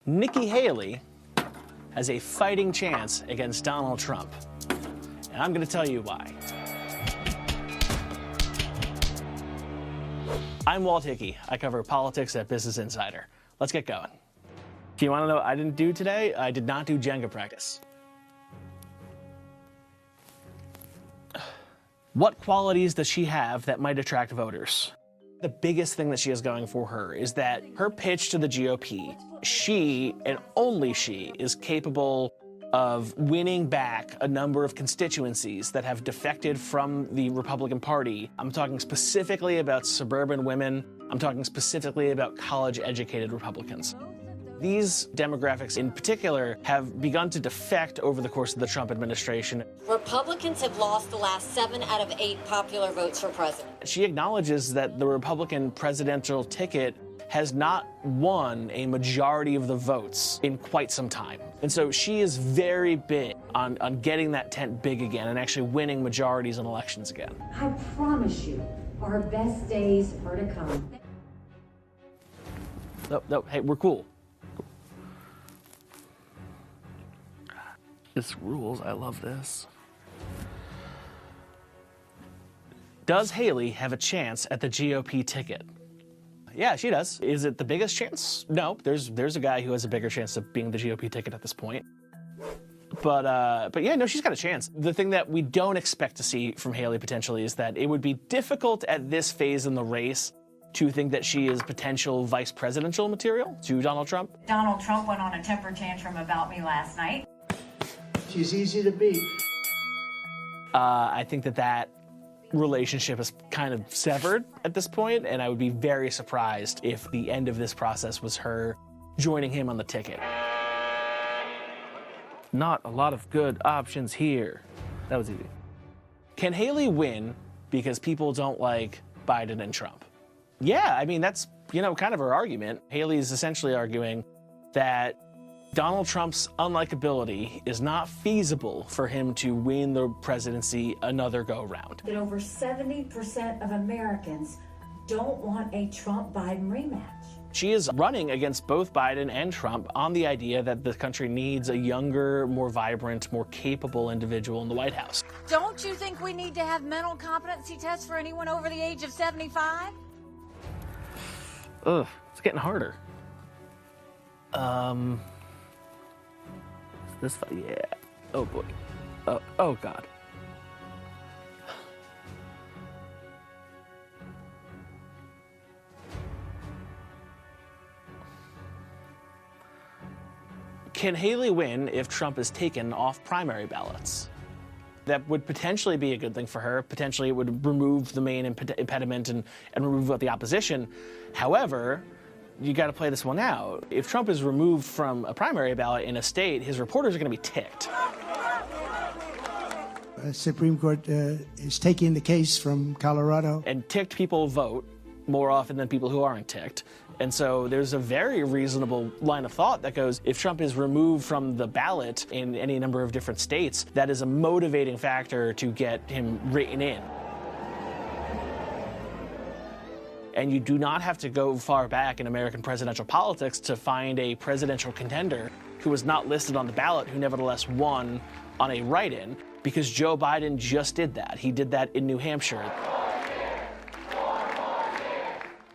Nikki Haley has a fighting chance against Donald Trump. And I'm going to tell you why. I'm Walt Hickey. I cover politics at Business Insider. Let's get going. Do you want to know what I didn't do today? I did not do Jenga practice. What qualities does she have that might attract voters? The biggest thing that she has going for her is that her pitch to the GOP, she, and only she, is capable of winning back a number of constituencies that have defected from the Republican Party. I'm talking specifically about suburban women. I'm talking specifically about college-educated Republicans. These demographics in particular have begun to defect over the course of the Trump administration. Republicans have lost the last 7 out of 8 popular votes for president. She acknowledges that the Republican presidential ticket has not won a majority of the votes in quite some time. And so she is very big on getting that tent big again and actually winning majorities in elections again. I promise you, our best days are to come. No, hey, we're cool. This rules. I love this. Does Haley have a chance at the GOP ticket? Yeah, she does. Is it the biggest chance? No, there's a guy who has a bigger chance of being the GOP ticket at this point. But yeah, no, she's got a chance. The thing that we don't expect to see from Haley potentially is that it would be difficult at this phase in the race to think that she is potential vice presidential material to Donald Trump. Donald Trump went on a temper tantrum about me last night. She's easy to beat. I think that relationship is kind of severed at this point, and I would be very surprised if the end of this process was her joining him on the ticket. Not a lot of good options here. That was easy. Can Haley win because people don't like Biden and Trump? Yeah, I mean, that's, kind of her argument. Haley's essentially arguing that Donald Trump's unlikability is not feasible for him to win the presidency another go-round. That over 70% of Americans don't want a Trump-Biden rematch. She is running against both Biden and Trump on the idea that the country needs a younger, more vibrant, more capable individual in the White House. Don't you think we need to have mental competency tests for anyone over the age of 75? Ugh, it's getting harder. Yeah. Oh boy. Oh God. Can Haley win if Trump is taken off primary ballots? That would potentially be a good thing for her. Potentially it would remove the main impediment and remove the opposition. However, you got to play this one out. If Trump is removed from a primary ballot in a state, his reporters are going to be ticked. Supreme Court is taking the case from Colorado. And ticked people vote more often than people who aren't ticked. And so there's a very reasonable line of thought that goes, if Trump is removed from the ballot in any number of different states, that is a motivating factor to get him written in. And you do not have to go far back in American presidential politics to find a presidential contender who was not listed on the ballot who nevertheless won on a write-in, because Joe Biden just did that. He did that in New Hampshire.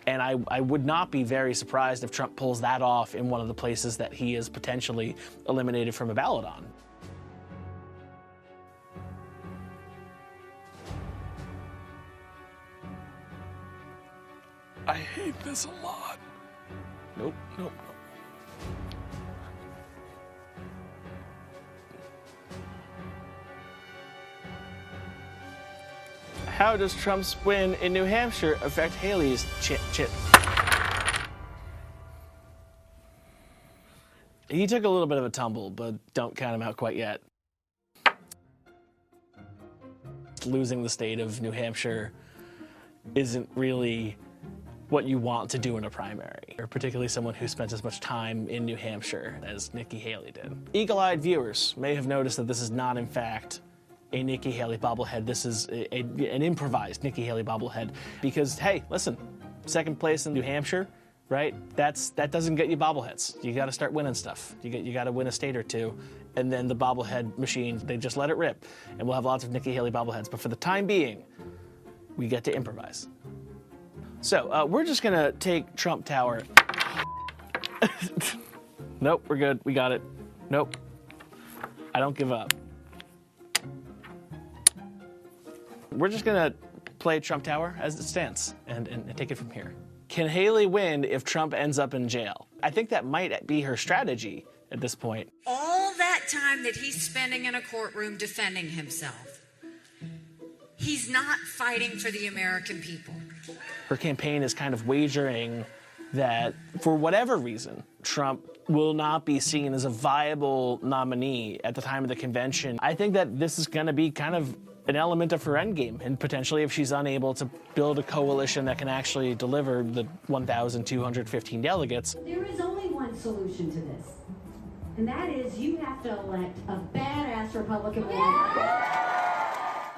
And I would not be very surprised if Trump pulls that off in one of the places that he is potentially eliminated from a ballot on. I hate this a lot. Nope. How does Trump's win in New Hampshire affect Haley's He took a little bit of a tumble, but don't count him out quite yet. Losing the state of New Hampshire isn't really what you want to do in a primary, or particularly someone who spent as much time in New Hampshire as Nikki Haley did. Eagle-eyed viewers may have noticed that this is not, in fact, a Nikki Haley bobblehead. This is an improvised Nikki Haley bobblehead because, hey, listen, second place in New Hampshire, right? That doesn't get you bobbleheads. You got to start winning stuff. You got to win a state or two, and then the bobblehead machine, they just let it rip, and we'll have lots of Nikki Haley bobbleheads. But for the time being, we get to improvise. So we're just gonna take Trump Tower. Nope, we're good. We got it. Nope. I don't give up. We're just gonna play Trump Tower as it stands and take it from here. Can Haley win if Trump ends up in jail? I think that might be her strategy at this point. All that time that he's spending in a courtroom defending himself, he's not fighting for the American people. Her campaign is kind of wagering that, for whatever reason, Trump will not be seen as a viable nominee at the time of the convention. I think that this is going to be kind of an element of her endgame, and potentially if she's unable to build a coalition that can actually deliver the 1,215 delegates. There is only one solution to this, and that is you have to elect a badass Republican woman.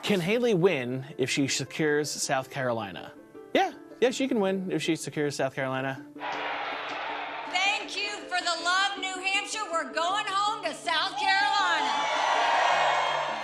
Can Haley win if she secures South Carolina? Yeah, she can win if she secures South Carolina. Thank you for the love, New Hampshire. We're going home to South Carolina.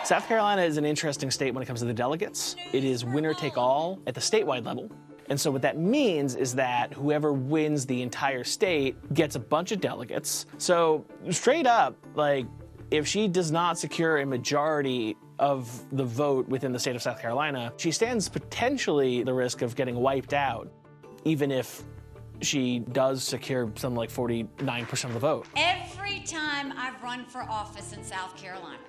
South Carolina is an interesting state when it comes to the delegates. It is winner take all at the statewide level. And so what that means is that whoever wins the entire state gets a bunch of delegates. So straight up, like, if she does not secure a majority of the vote within the state of South Carolina, she stands potentially the risk of getting wiped out, even if she does secure something like 49% of the vote. Every time I've run for office in South Carolina,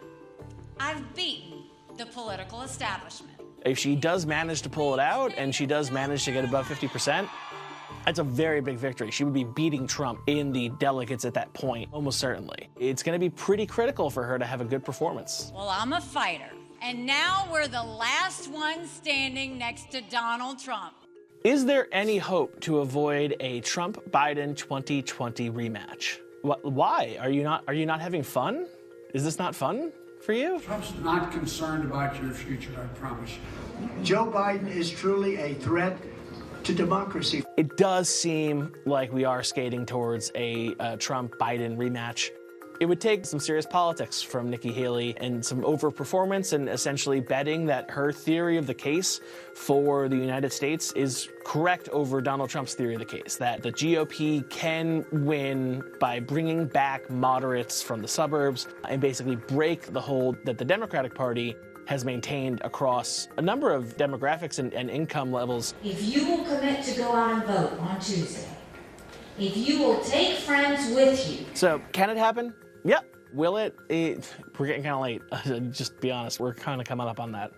I've beaten the political establishment. If she does manage to pull it out and she does manage to get above 50%, that's a very big victory. She would be beating Trump in the delegates at that point, almost certainly. It's going to be pretty critical for her to have a good performance. Well, I'm a fighter, and now we're the last one standing next to Donald Trump. Is there any hope to avoid a Trump-Biden 2020 rematch? Why? Are you not having fun? Is this not fun for you? Trump's not concerned about your future, I promise you. Joe Biden is truly a threat to democracy. It does seem like we are skating towards a Trump-Biden rematch. It would take some serious politics from Nikki Haley and some overperformance and essentially betting that her theory of the case for the United States is correct over Donald Trump's theory of the case, that the GOP can win by bringing back moderates from the suburbs and basically break the hold that the Democratic Party has maintained across a number of demographics and income levels. If you will commit to go out and vote on Tuesday, if you will take friends with you. So, can it happen? Yep. Will it? We're getting kind of late. Just be honest, we're kind of coming up on that.